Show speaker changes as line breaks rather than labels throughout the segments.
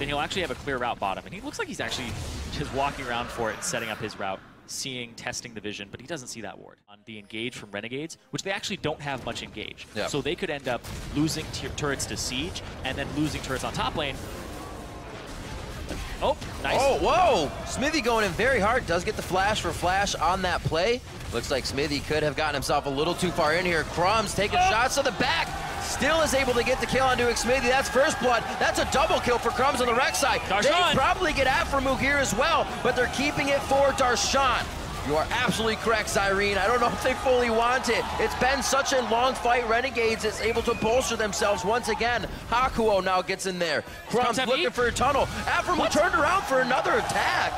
then he'll actually have a clear route bottom. And he looks like he's actually just walking around for it and setting up his route, seeing, testing the vision, but he doesn't see that ward. On the engage from Renegades, which they actually don't have much engage.
Yep.
So they could end up losing turrets to Siege and then losing turrets on top lane. Oh, nice.
Oh, whoa! Smithy going in very hard. Does get the flash for flash on that play. Looks like Smithy could have gotten himself a little too far in here. Crumbs taking shots to the back. Still is able to get the kill onto Smithy. That's first blood. That's a double kill for Crumbs on the rec side.
Darshan.
They probably get Aframu here as well, but they're keeping it for Darshan. You are absolutely correct, Zyrene. I don't know if they fully want it. It's been such a long fight. Renegades is able to bolster themselves once again. Hakuo now gets in there. Crumbs looking for a tunnel. Aframu turned around for another attack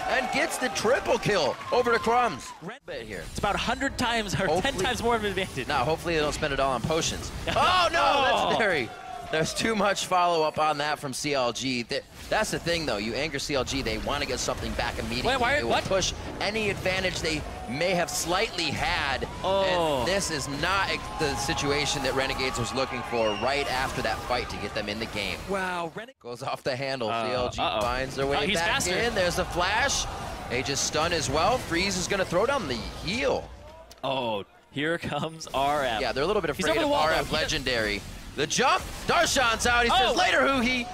and gets the triple kill over to Crumbs. Here.
It's about 100 times or hopefully 10 times more of an advantage.
No, hopefully they don't spend it all on potions. Oh no, that's very... There's too much follow-up on that from CLG. That's the thing, though. You anger CLG, they want to get something back immediately.
Wait,
they will push any advantage they may have slightly had. And this is not the situation that Renegades was looking for right after that fight to get them in the game.
Wow.
Goes off the handle. CLG finds their way back in. There's the flash. Aegis stun as well. Freeze is going to throw down the heal.
Oh, here comes RF.
Yeah, they're a little bit afraid of RF Legendary. The jump, Darshan's out. He says, later, Hoohee.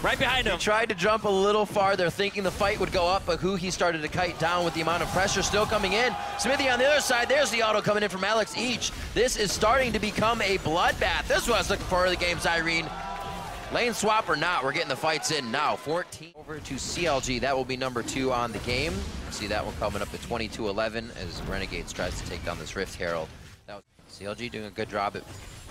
Right behind him.
He tried to jump a little farther, thinking the fight would go up, but Hoohee started to kite down with the amount of pressure still coming in. Smithy on the other side. There's the auto coming in from Alex Each. This is starting to become a bloodbath. This was looking for the game, Zyrene. Lane swap or not, we're getting the fights in now. 14 over to CLG. That will be number 2 on the game. See that one coming up at 22-11 as Renegades tries to take down this Rift Herald. CLG doing a good job at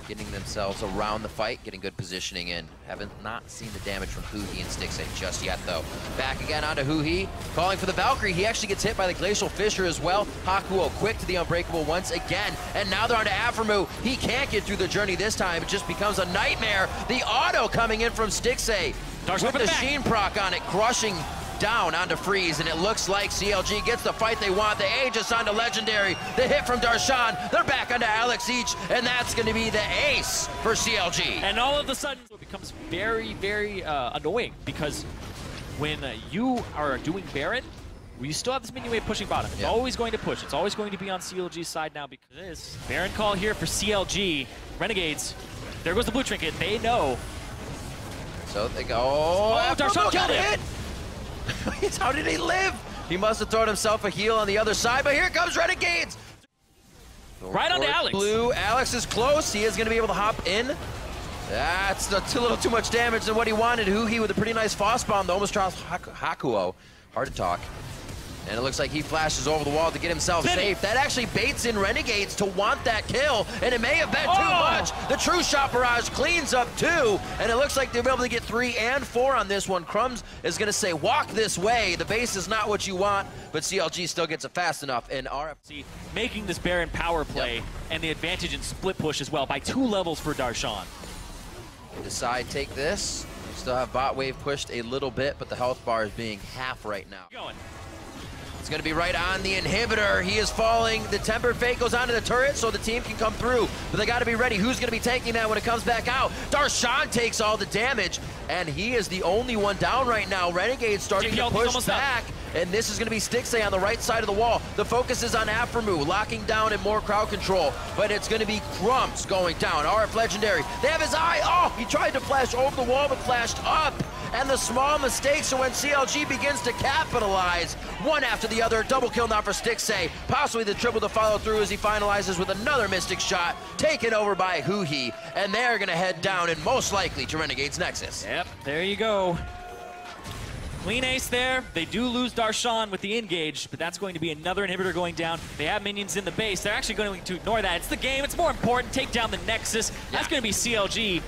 getting themselves around the fight, getting good positioning in. Haven't not seen the damage from Hoohee and Stixay just yet, though. Back again onto Hoohee, calling for the Valkyrie. He actually gets hit by the Glacial Fissure as well. Hakuo quick to the Unbreakable once again, and now they're onto Aframu. He can't get through the journey this time. It just becomes a nightmare. The auto coming in from Stixay with the Sheen proc on it, crushing down onto Freeze, and it looks like CLG gets the fight they want. The Aegis onto Legendary. The hit from Darshan. They're back onto Alex Each, and that's going to be the ace for CLG.
And all of a sudden, it becomes very, very annoying, because when you are doing Baron, you still have this minion wave pushing bottom. It's always going to push. It's always going to be on CLG's side now because it is. Baron call here for CLG. Renegades. There goes the blue trinket. They know.
So they go. Oh,
Darshan killed him.
How did he live? He must have thrown himself a heal on the other side, but here comes Renegades.
Right onto Alex.
Blue. Alex is close. He is going to be able to hop in. That's a little too much damage than what he wanted. Hoohee with a pretty nice Foss bomb, though, almost tries Hakuo. Hard to talk. And it looks like he flashes over the wall to get himself safe. That actually baits in Renegades to want that kill, and it may have been too much. The True Shot Barrage cleans up 2, and it looks like they'll be able to get 3 and 4 on this one. Crumbs is going to say, walk this way. The base is not what you want, but CLG still gets it fast enough. And RFC
making this Baron power play and the advantage in split push as well by 2 levels for Darshan.
They decide, take this. Still have bot wave pushed a little bit, but the health bar is being half right now. It's going to be right on the inhibitor. He is falling. The Tempered Fate goes onto the turret so the team can come through. But they got to be ready. Who's going to be taking that when it comes back out? Darshan takes all the damage, and he is the only one down right now. Renegade starting to push back. And this is going to be Stixay on the right side of the wall. The focus is on Aframu, locking down and more crowd control. But it's going to be Crumbs going down. RF Legendary. They have his eye. Oh, he tried to flash over the wall, but flashed up. And the small mistakes are when CLG begins to capitalize. One after the other. Double kill now for Stixay. Possibly the triple to follow through as he finalizes with another Mystic shot. Taken over by Hoohee. And they're going to head down and most likely to Renegade's Nexus.
Yep, there you go. Clean ace there. They do lose Darshan with the engage, but that's going to be another inhibitor going down. They have minions in the base. They're actually going to ignore that. It's the game. It's more important. Take down the Nexus. That's going to be CLG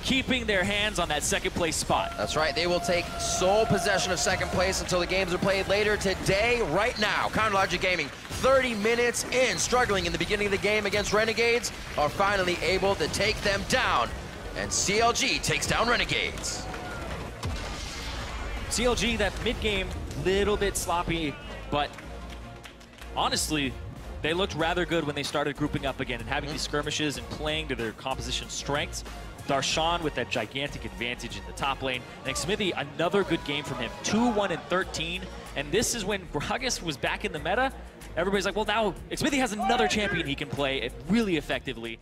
keeping their hands on that second place spot.
That's right. They will take sole possession of second place until the games are played later today, right now. Chronologic Gaming, 30 minutes in, struggling in the beginning of the game against Renegades, are finally able to take them down. And CLG takes down Renegades.
CLG, that mid-game, little bit sloppy, but honestly, they looked rather good when they started grouping up again and having these skirmishes and playing to their composition strengths. Darshan with that gigantic advantage in the top lane. And Xmithie, another good game from him. 2-1-13. And this is when Gragas was back in the meta. Everybody's like, well, now Xmithie has another champion he can play it really effectively.